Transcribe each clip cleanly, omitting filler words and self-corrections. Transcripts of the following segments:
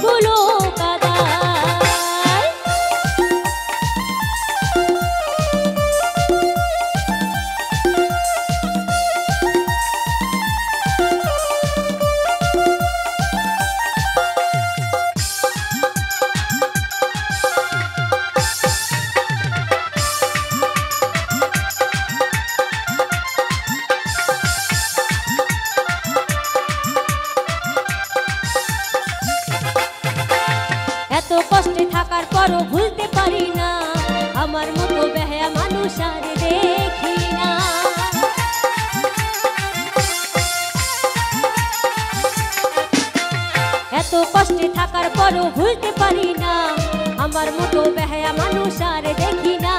ধুলো কাদায়। এত কষ্টে থাকার পরও ভুলতে পারি না, আমার মতো বেহায়া মানুষ আর দেখি না। এত কষ্টে থাকার পরও ভুলতে পারি না, আমার মতো বেহায়া মানুষ আর দেখি না।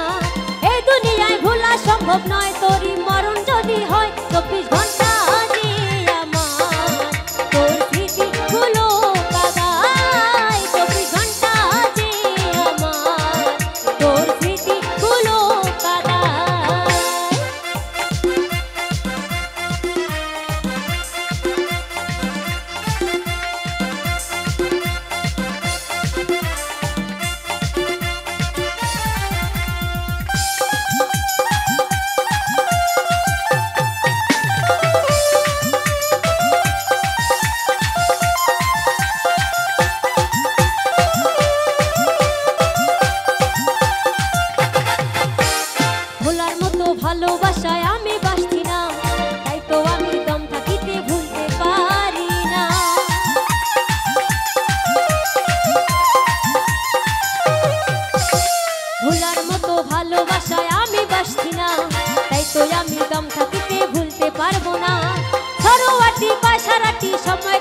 এই দুনিয়ায় ভোলা সম্ভব নয়, তোরই মরণ যদি হয় 24 ঘন্টা যে আমার তোর স্মৃতিগুলো কাদায়। 24 ঘন্টা যে আমার তোর স্মৃতিগুলো কাদায়। ভোলার মতো ভালোবাসায় আমি বাসছি না, তাই তো আমি দম থাকিতে ভুলতে পারি না। ভোলার মতো ভালোবাসায় আমি বাসছি না, তাই তো আমি দম থাকিতে ভুলতে পারবো না। সরোয়াটি পয়সারাটি সময়